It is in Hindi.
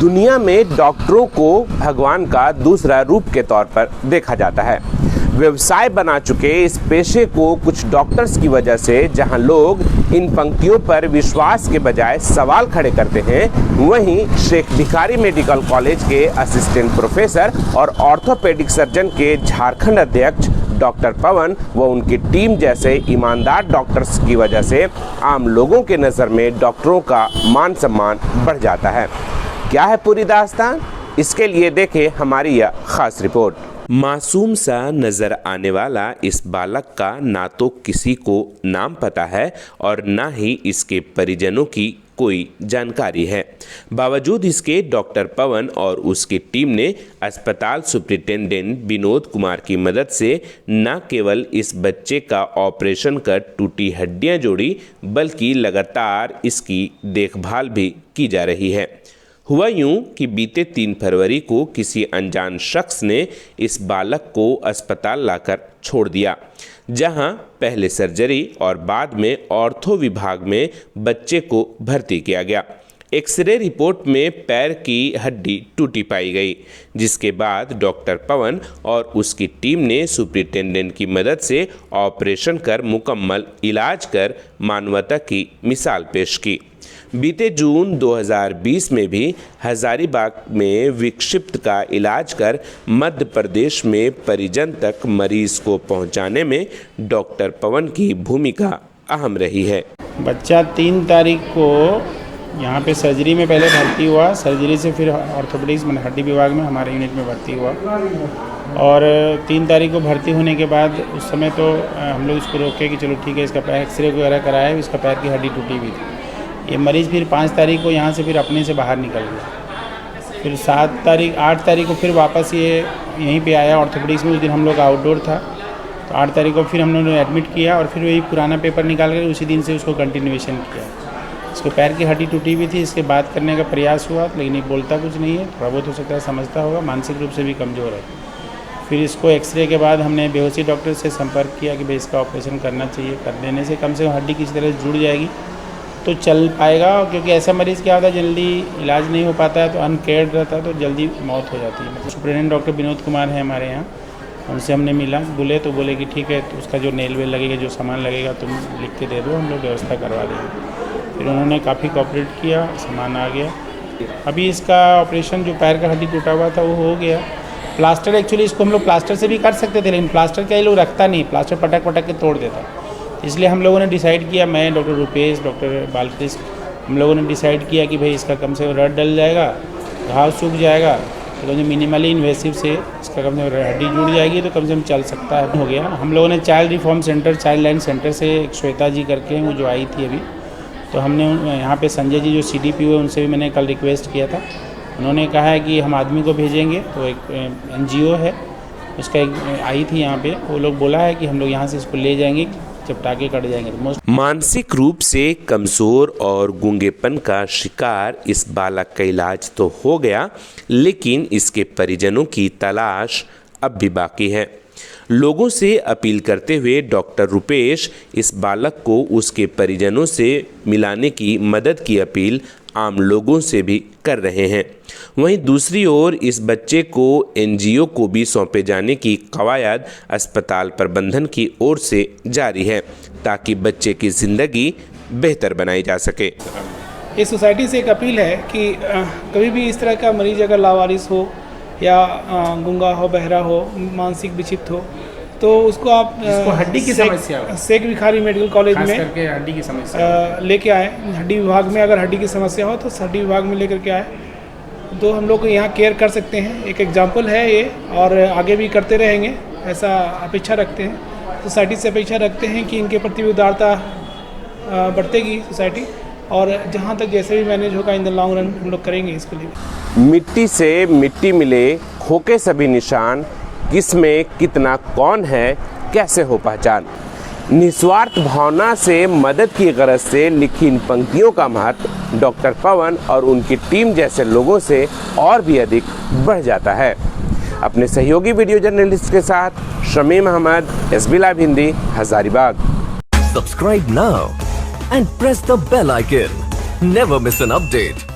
दुनिया में डॉक्टरों को भगवान का दूसरा रूप के तौर पर देखा जाता है। व्यवसाय बना चुके इस पेशे को कुछ डॉक्टर्स की वजह से जहां लोग इन पंक्तियों पर विश्वास के बजाय सवाल खड़े करते हैं, वहीं शेख भिखारी मेडिकल कॉलेज के असिस्टेंट प्रोफेसर और ऑर्थोपेडिक सर्जन के झारखंड अध्यक्ष डॉक्टर पवन व उनकी टीम जैसे ईमानदार डॉक्टर्स की वजह से आम लोगों के नज़र में डॉक्टरों का मान सम्मान बढ़ जाता है। क्या है पूरी दास्तान? इसके लिए देखें हमारी यह खास रिपोर्ट। मासूम सा नजर आने वाला इस बालक का ना तो किसी को नाम पता है और ना ही इसके परिजनों की कोई जानकारी है। बावजूद इसके डॉक्टर पवन और उसकी टीम ने अस्पताल सुप्रिंटेंडेंट विनोद कुमार की मदद से न केवल इस बच्चे का ऑपरेशन कर टूटी हड्डियां जोड़ी, बल्कि लगातार इसकी देखभाल भी की जा रही है। हुआ यूं कि बीते 3 फरवरी को किसी अनजान शख्स ने इस बालक को अस्पताल लाकर छोड़ दिया, जहां पहले सर्जरी और बाद में ऑर्थो विभाग में बच्चे को भर्ती किया गया। एक्सरे रिपोर्ट में पैर की हड्डी टूटी पाई गई, जिसके बाद डॉक्टर पवन और उसकी टीम ने सुप्रिंटेंडेंट की मदद से ऑपरेशन कर मुकम्मल इलाज कर मानवता की मिसाल पेश की। बीते जून 2020 में भी हजारीबाग में विक्षिप्त का इलाज कर मध्य प्रदेश में परिजन तक मरीज को पहुंचाने में डॉक्टर पवन की भूमिका अहम रही है। बच्चा 3 तारीख को यहाँ पे सर्जरी में पहले भर्ती हुआ, सर्जरी से फिर ऑर्थोपेडिक्स हड्डी विभाग में हमारे यूनिट में भर्ती हुआ और 3 तारीख को भर्ती होने के बाद उस समय तो हम लोग इसको रोके कि चलो ठीक है, इसका पैर एक्सरे वगैरह कराया, इसका पैर की हड्डी टूटी हुई थी। ये मरीज़ फिर 5 तारीख को यहाँ से फिर अपने से बाहर निकल गया। फिर 8 तारीख को फिर वापस ये यहीं पे आया ऑर्थोपेडिक्स में। उस दिन हम लोग आउटडोर था, तो 8 तारीख को फिर हम लोगों ने एडमिट किया और फिर वही पुराना पेपर निकाल कर उसी दिन से उसको कंटिन्यूएशन किया। इसको पैर की हड्डी टूटी हुई थी, इसके बात करने का प्रयास हुआ, लेकिन ये बोलता कुछ नहीं है, थोड़ा बहुत हो सकता है समझता होगा, मानसिक रूप से भी कमज़ोर है। फिर इसको एक्सरे के बाद हमने बेहोशी डॉक्टर से संपर्क किया कि भाई इसका ऑपरेशन करना चाहिए, कर देने से कम हड्डी किसी तरह से जुड़ जाएगी तो चल पाएगा, क्योंकि ऐसा मरीज़ क्या होता है जल्दी इलाज नहीं हो पाता है तो अनकेयर्ड रहता है तो जल्दी मौत हो जाती है। मतलब सुप्रिंटेंडेंट डॉक्टर विनोद कुमार हैं हमारे यहाँ, उनसे हमने मिला, बोले कि ठीक है, तो उसका जो नेल वेल लगेगा, जो सामान लगेगा तुम लिख के दे दो, हम लोग व्यवस्था करवा देंगे। फिर उन्होंने काफ़ी कोऑपरेट किया, सामान आ गया। अभी इसका ऑपरेशन जो पैर का हड्डी टूटा हुआ था वो हो गया। प्लास्टर एक्चुअली इसको हम लोग प्लास्टर से भी कर सकते थे, लेकिन प्लास्टर क्या ये लोग रखता नहीं, प्लास्टर पटक के तोड़ देता। इसलिए हम लोगों ने डिसाइड किया, मैं डॉक्टर रुपेश, डॉक्टर बालकृष्ण, हम लोगों ने डिसाइड किया कि भाई इसका कम से कम रड डल जाएगा, घाव सूख जाएगा, तो कम से मिनिमली इन्वेसिव से इसका कम से कम हड्डी जुड़ जाएगी तो कम से कम चल सकता है। हो गया। हम लोगों ने child reform centre, child line centre से एक श्वेता जी करके हैं, वो जो आई थी अभी, तो हमने यहाँ पे संजय जी जो CDPO है उनसे भी मैंने कल रिक्वेस्ट किया था। उन्होंने कहा है कि हम आदमी को भेजेंगे, तो एक NGO है उसका एक आई थी यहाँ पे, वो लोग बोला है कि हम लोग यहाँ से इसको ले जाएंगे, जब टाके कट जाएंगे तो। मानसिक रूप से कमजोर और गूंगेपन का शिकार इस बालक का इलाज तो हो गया, लेकिन इसके परिजनों की तलाश अब भी बाकी है। लोगों से अपील करते हुए डॉक्टर रुपेश इस बालक को उसके परिजनों से मिलाने की मदद की अपील आम लोगों से भी कर रहे हैं। वहीं दूसरी ओर इस बच्चे को NGO को भी सौंपे जाने की कवायद अस्पताल प्रबंधन की ओर से जारी है, ताकि बच्चे की ज़िंदगी बेहतर बनाई जा सके। इस सोसाइटी से एक अपील है कि कभी भी इस तरह का मरीज अगर लावारिस हो या गूंगा हो, बहरा हो, मानसिक विक्षिप्त हो, तो उसको आप हड्डी की समस्या हो, शेख भिखारी मेडिकल कॉलेज में करके हड्डी की समस्या लेके आए। हड्डी विभाग में अगर हड्डी की समस्या हो तो हड्डी विभाग में लेकर के आए, तो हम लोग यहाँ केयर कर सकते हैं। एक एग्जाम्पल है ये, और आगे भी करते रहेंगे, ऐसा अपेक्षा रखते हैं। सोसाइटी से अपेक्षा रखते हैं कि इनके प्रति उदारता बढ़तेगी सोसाइटी, और जहाँ तक जैसे भी मैनेज होगा इन द लॉन्ग रन हम लोग करेंगे इसके लिए। मिट्टी से मिट्टी मिले, खोके सभी निशान, किसमें कितना कौन है, कैसे हो पहचान। निस्वार्थ भावना से मदद की गरज से लिखी इन पंक्तियों का महत्व डॉक्टर पवन और उनकी टीम जैसे लोगों से और भी अधिक बढ़ जाता है। अपने सहयोगी वीडियो जर्नलिस्ट के साथ Shamim Ahmad, SB live Hindi, Hazaribagh. Subscribe now and press the bell icon. Never miss an update.